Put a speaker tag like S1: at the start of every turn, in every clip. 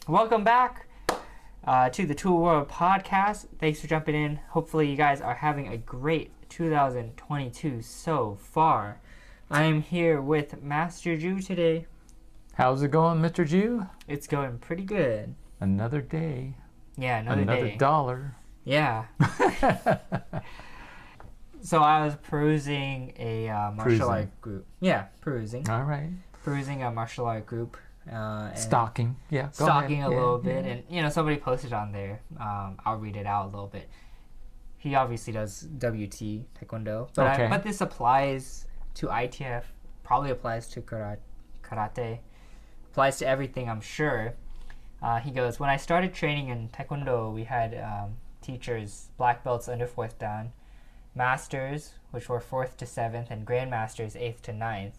S1: Welcome back to the Tul World podcast. Thanks for jumping in. Hopefully, you guys are having a great 2022 so far. I am here with Master Jew today.
S2: How's it going, Mr. Jew?
S1: It's going pretty good.
S2: Another day.
S1: Yeah, another day.
S2: Another dollar.
S1: Yeah. So I was perusing a martial art group. Yeah, perusing.
S2: All right.
S1: Perusing a martial art group. And
S2: Stalking. Yeah.
S1: Stalking a little bit. And, somebody posted on there. I'll read it out a little bit. He obviously does WT, Taekwondo. But this applies to ITF. Probably applies to karate. Applies to everything, I'm sure. He goes, when I started training in Taekwondo, we had teachers, black belts under 4th dan, masters, which were 4th to 7th, and grandmasters 8th to 9th.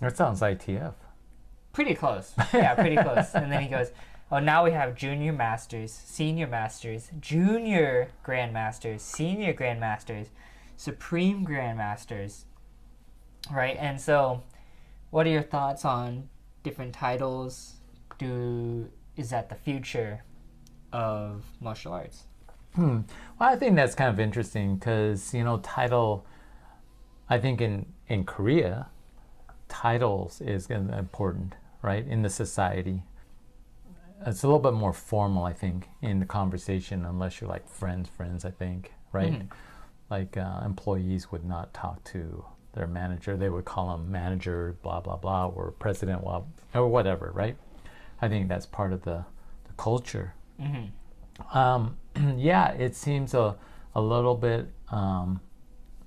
S2: That sounds ITF.
S1: Pretty close. Yeah, pretty close. And then he goes, now we have junior masters, senior masters, junior grandmasters, senior grandmasters, supreme grandmasters. Right? And so, what are your thoughts on different titles? Is that the future of martial arts?
S2: Well, I think that's kind of interesting because, title, I think in Korea, titles is important, right, in the society. It's a little bit more formal, I think, in the conversation, unless you're like friends, I think, right? Mm-hmm. Like employees would not talk to their manager. They would call them manager, blah, blah, blah, or president, blah, or whatever, right? I think that's part of the culture. Mm-hmm. Yeah, it seems a little bit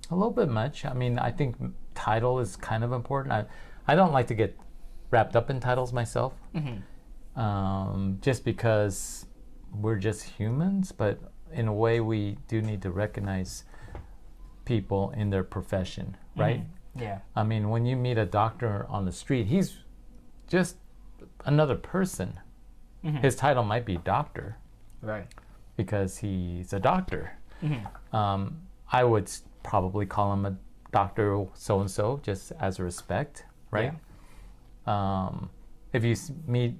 S2: much. I mean, I think title is kind of important. I don't like to get wrapped up in titles myself, just because we're just humans. But in a way, we do need to recognize people in their profession, right?
S1: Mm-hmm. Yeah.
S2: I mean, when you meet a doctor on the street, he's just another person. Mm-hmm. His title might be doctor.
S1: Right.
S2: Because he's a doctor.
S1: Mm-hmm.
S2: I would probably call him a doctor so-and-so just as a respect, right? Yeah. If you meet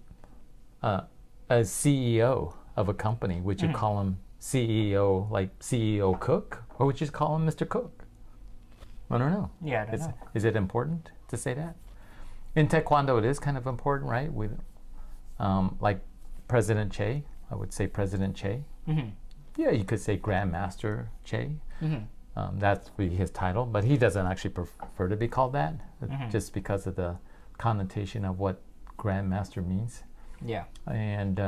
S2: a CEO of a company, would you call him CEO, like CEO Cook? Or would you just call him Mr. Cook? I don't know.
S1: Yeah, I don't know.
S2: Is it important to say that? In Taekwondo, it is kind of important, right? Like President Che, I would say President Che. Mm-hmm. Yeah, you could say Grandmaster Che. Mm-hmm. That's his title, but he doesn't actually prefer to be called that, just because of the connotation of what Grandmaster means.
S1: Yeah.
S2: And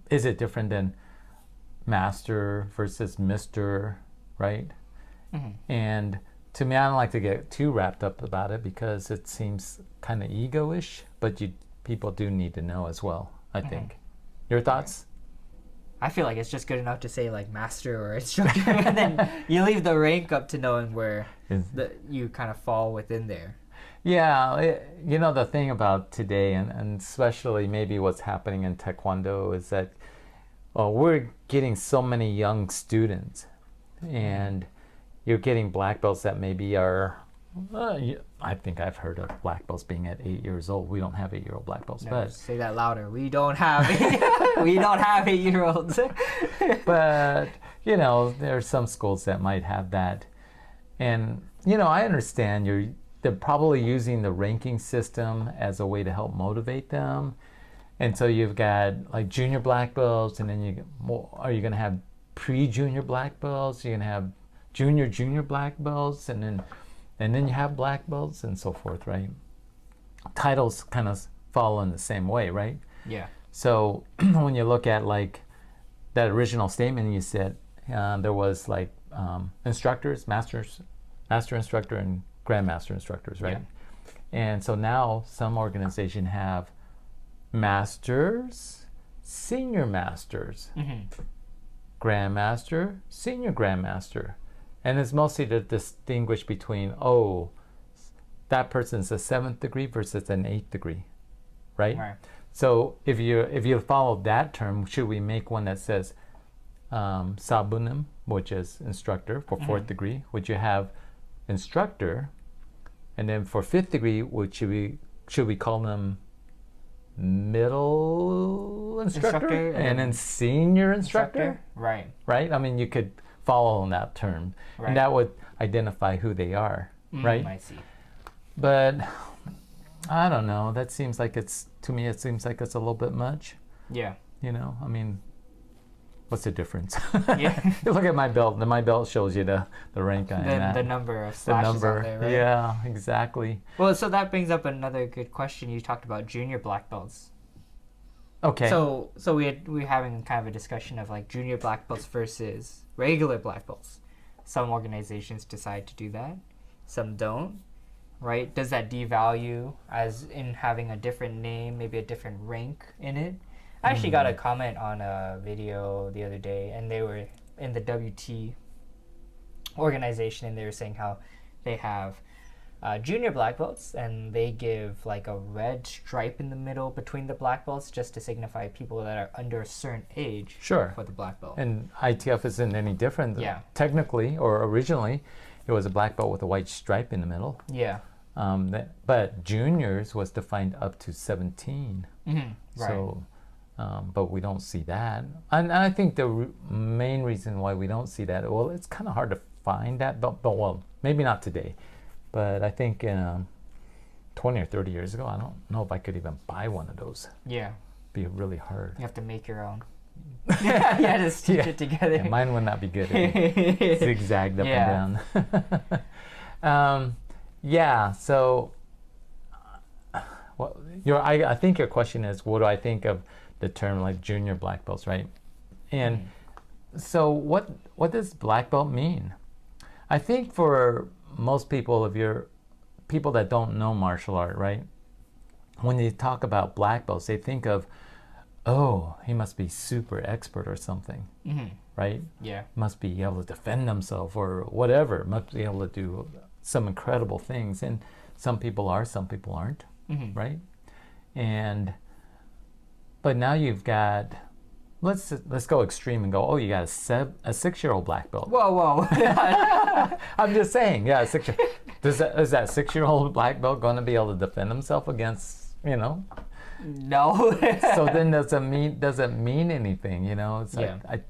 S2: is it different than Master versus Mr., right? Mm-hmm. And to me, I don't like to get too wrapped up about it because it seems kind of ego-ish, but people do need to know as well, I think. Your thoughts?
S1: I feel like it's just good enough to say like master or instructor, and then you leave the rank up to knowing where you kind of fall within there.
S2: Yeah, the thing about today, and especially maybe what's happening in Taekwondo, is that we're getting so many young students, and you're getting black belts that maybe are, I think I've heard of black belts being at 8 years old. We don't have 8-year-old black belts.
S1: No,
S2: but
S1: say that louder. We don't have 8-year-olds.
S2: But, there are some schools that might have that. And, I understand they're probably using the ranking system as a way to help motivate them. And so you've got like junior black belts, and then are you going to have pre-junior black belts? You're going to have junior black belts, and then you have black belts and so forth, right? Titles kind of follow in the same way, right?
S1: Yeah.
S2: So when you look at like that original statement you said, there was like instructors, master instructor, and grandmaster instructors, right? Yeah. And so now some organizations have masters, senior masters, grandmaster, senior grandmaster. And it's mostly to distinguish between, that person's a 7th degree versus an 8th degree, right? So if you follow that term, should we make one that says sabunim, which is instructor for 4th degree? Would you have instructor, and then for 5th degree, should we call them middle instructor and then senior instructor.
S1: Right.
S2: Right? I mean, you could follow on that term.
S1: Right.
S2: And that would identify who they are, right?
S1: I see.
S2: But I don't know. That seems like to me, it seems like it's a little bit much.
S1: Yeah.
S2: You know, I mean, what's the difference?
S1: Yeah.
S2: You look at my belt. My belt shows you the rank I am at.
S1: The number of slashes on there, right?
S2: Yeah, exactly.
S1: Well, so that brings up another good question. You talked about junior black belts.
S2: Okay.
S1: So we're having kind of a discussion of like junior black belts versus regular black belts. Some organizations decide to do that. Some don't. Right? Does that devalue as in having a different name, maybe a different rank in it? I actually got a comment on a video the other day, and they were in the WT organization, and they were saying how they have junior black belts, and they give like a red stripe in the middle between the black belts just to signify people that are under a certain age
S2: Sure.
S1: for the black belt.
S2: And ITF isn't any different.
S1: Yeah.
S2: Technically, or originally, it was a black belt with a white stripe in the middle.
S1: Yeah.
S2: But juniors was defined up to 17.
S1: Right.
S2: So, but we don't see that. And I think the main reason why we don't see that, well, it's kind of hard to find that, but well, maybe not today. But I think 20 or 30 years ago, I don't know if I could even buy one of those.
S1: Yeah.
S2: Be really hard.
S1: You have to make your own. Yeah, to stitch it together.
S2: Yeah, mine would not be good. Zigzagged up and down. Yeah, so well, I think your question is, what do I think of the term like junior black belts, right? And so what does black belt mean? I think for most people, if you're people that don't know martial art, right? When they talk about black belts, they think of, oh, he must be super expert or something, right?
S1: Yeah.
S2: Must be able to defend himself or whatever. Must be able to do some incredible things. And some people are, some people aren't, right? But now you've got, let's go extreme and go, oh, you got a 6-year-old black belt.
S1: Whoa.
S2: I'm just saying, yeah, a 6-year. Is that 6-year-old black belt going to be able to defend himself against,
S1: No.
S2: So then does it mean anything, It's like,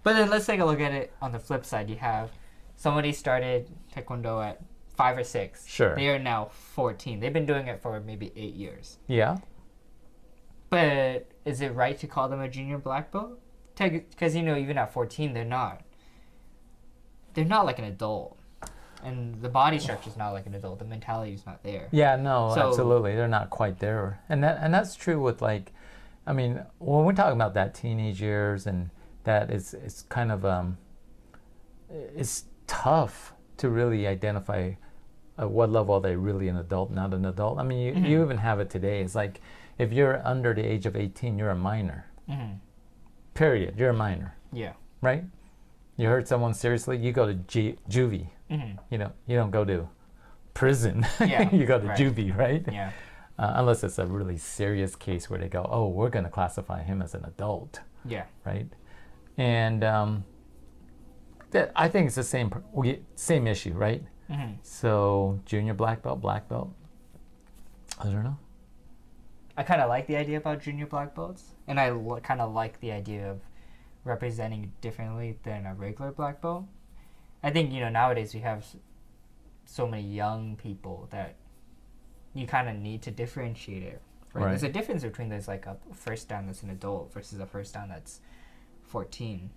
S1: But then let's take a look at it on the flip side. You have somebody started Taekwondo at 5 or 6.
S2: Sure.
S1: They are now 14. They've been doing it for maybe 8 years.
S2: Yeah.
S1: But is it right to call them a junior black belt? Because, even at 14, they're not like an adult. And the body structure is not like an adult. The mentality is not there.
S2: Yeah, no, absolutely. They're not quite there. And that's true with when we're talking about that teenage years and that it's kind of, it's tough to really identify at what level are they really an adult, not an adult. I mean, you even have it today. It's like if you're under the age of 18, you're a minor. Period. You're a minor.
S1: Yeah.
S2: Right? You hurt someone seriously, you go to juvie. You don't go to prison.
S1: Yeah.
S2: You go to juvie, right?
S1: Yeah.
S2: Unless it's a really serious case where they go, oh, we're going to classify him as an adult.
S1: Yeah.
S2: Right? And I think it's the same issue, right? So junior black belt. I don't know.
S1: I kind of like the idea about junior black belts, and I kind of like the idea of representing differently than a regular black belt. I think, nowadays we have so many young people that you kind of need to differentiate it. Right? There's a difference between there's like a first dan that's an adult versus a first dan that's 14.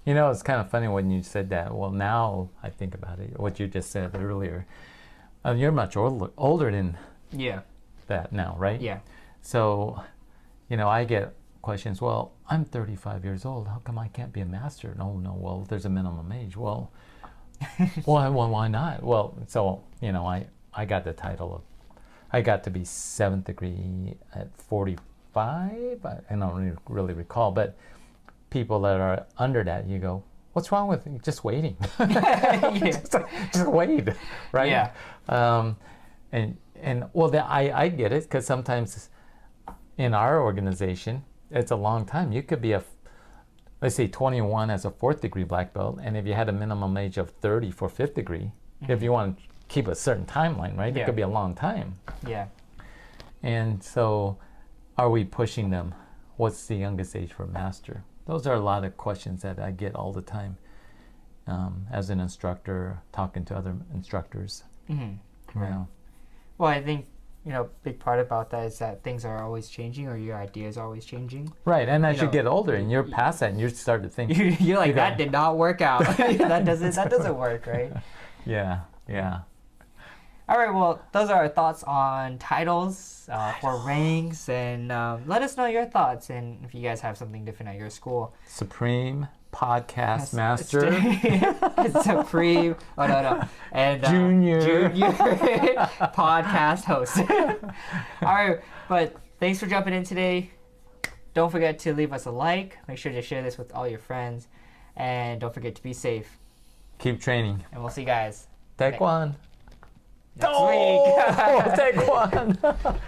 S2: It's kind of funny when you said that. Well, now I think about it, what you just said earlier. You're much older than that now, right?
S1: Yeah.
S2: So, I get questions, well, I'm 35 years old. How come I can't be a master? No, well, there's a minimum age. Well, why not? Well, so, I got the title of, I got to be 7th degree at 45. I don't really recall, but people that are under that, you go, what's wrong with just waiting? just wait, right?
S1: Yeah.
S2: And well, I get it, because sometimes in our organization, it's a long time. You could be let's say 21 as a 4th degree black belt, and if you had a minimum age of 30 for 5th degree, if you want to keep a certain timeline, right? It could be a long time.
S1: Yeah.
S2: And so, are we pushing them? what's the youngest age for master? Those are a lot of questions that I get all the time as an instructor, talking to other instructors.
S1: Mm-hmm. Right. Well, I think, big part about that is that things are always changing, or your ideas are always changing.
S2: Right, and as you get older and you're past that and you start to think...
S1: You're like, that did not work out. that doesn't work, right?
S2: Yeah.
S1: All right, well, those are our thoughts on titles for ranks, and let us know your thoughts, and if you guys have something different at your school.
S2: Supreme Podcast Master.
S1: Supreme. Oh, no. And
S2: Junior
S1: podcast host. All right, but thanks for jumping in today. Don't forget to leave us a like. Make sure to share this with all your friends. And don't forget to be safe.
S2: Keep training.
S1: And we'll see you guys
S2: Taekwon.
S1: next week.
S2: Taekwon.